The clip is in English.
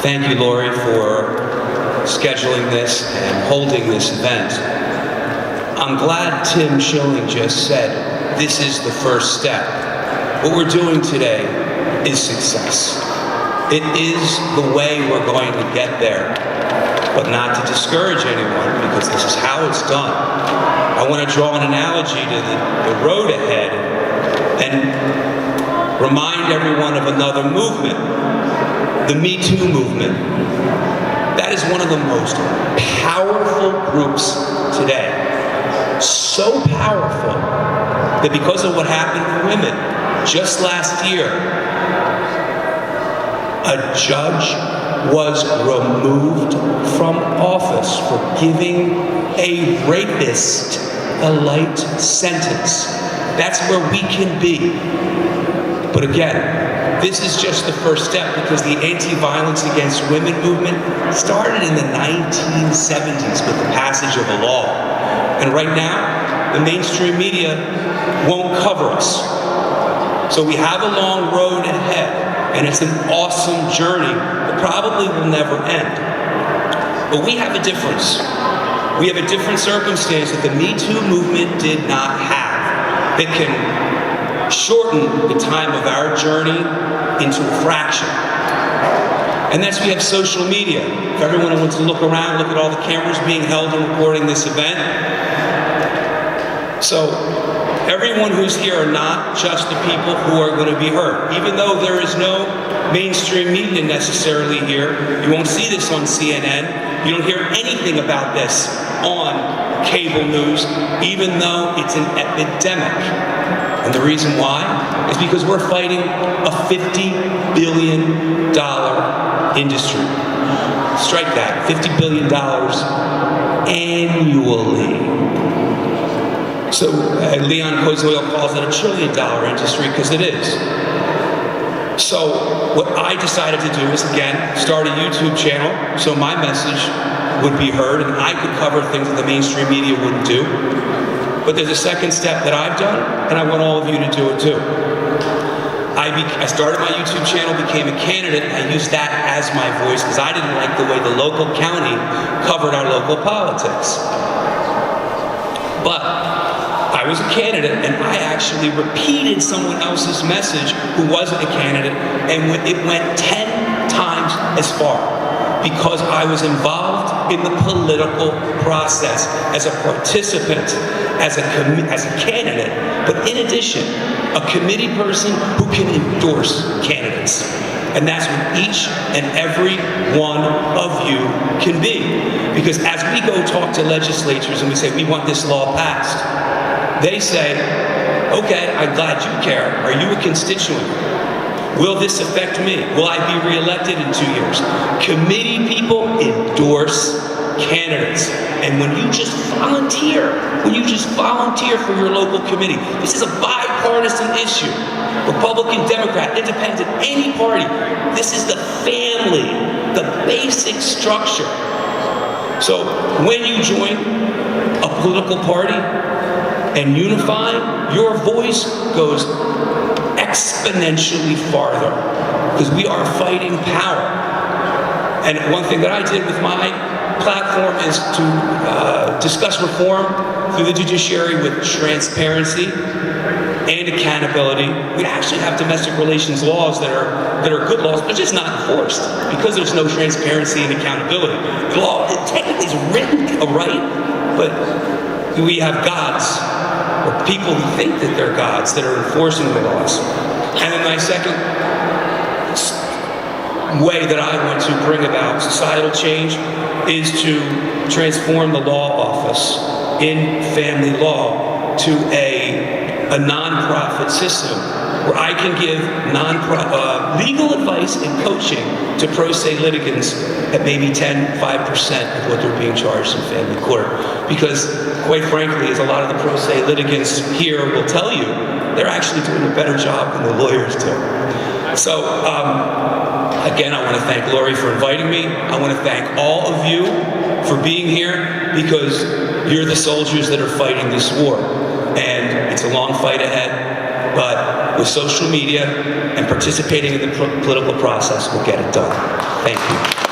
Thank you, Lori, for scheduling this and holding this event. I'm glad Tim Schilling just said, this is the first step. What we're doing today is success. It is the way we're going to get there, but not to discourage anyone, because this is how it's done. I want to draw an analogy to the road ahead and remind everyone of another movement, the Me Too movement. That is one of the most powerful groups today. So powerful that because of what happened to women just last year, a judge was removed from office for giving a rapist a light sentence. That's where we can be. But again, this is just the first step, because the anti-violence against women movement started in the 1970s with the passage of a law. And right now, the mainstream media won't cover us. So we have a long road ahead, and it's an awesome journey that probably will never end. But we have a difference. We have a different circumstance that the Me Too movement did not have, that can shorten the time of our journey into a fraction. And that's, we have social media. If everyone wants to look around, look at all the cameras being held and recording this event. So everyone who's here are not just the people who are going to be heard. Even though there is no mainstream media necessarily here, you won't see this on CNN, you don't hear anything about this on cable news, even though it's an epidemic. And the reason why is because we're fighting a $50 billion industry. Strike that, $50 billion annually. So Leon Kozoil calls it a $1 trillion industry, because it is. So what I decided to do is, again, start a YouTube channel so my message would be heard and I could cover things that the mainstream media wouldn't do. But there's a second step that I've done, and I want all of you to do it too. I started my YouTube channel, became a candidate, and I used that as my voice because I didn't like the way the local county covered our local politics. But I was a candidate, and I actually repeated someone else's message who wasn't a candidate, and it went 10 times as far, because I was involved in the political process as a participant, as a candidate, but in addition, a committee person who can endorse candidates. And that's what each and every one of you can be. Because as we go talk to legislatures and we say, we want this law passed, they say, okay, I'm glad you care. Are you a constituent? Will this affect me? Will I be reelected in 2 years? Committee people endorse candidates. And when you just volunteer for your local committee, this is a bipartisan issue. Republican, Democrat, Independent, any party. This is the family, the basic structure. So when you join a political party and unify, your voice goes exponentially farther, because we are fighting power. And one thing that I did with my platform is to discuss reform through the judiciary with transparency and accountability. We actually have domestic relations laws that are good laws, but just not enforced because there's no transparency and accountability. The law technically is written right, but we have gods, or people who think that they're gods, that are enforcing the laws. And then my second way that I want to bring about societal change is to transform the law office in family law to a non-profit system where I can give legal advice and coaching to pro se litigants at maybe 5% of what they're being charged in family court. Because, quite frankly, as a lot of the pro se litigants here will tell you, they're actually doing a better job than the lawyers do. So, again, I want to thank Lori for inviting me. I want to thank all of you for being here, because you're the soldiers that are fighting this war. And it's a long fight ahead. but with social media and participating in the political process, we'll get it done. Thank you.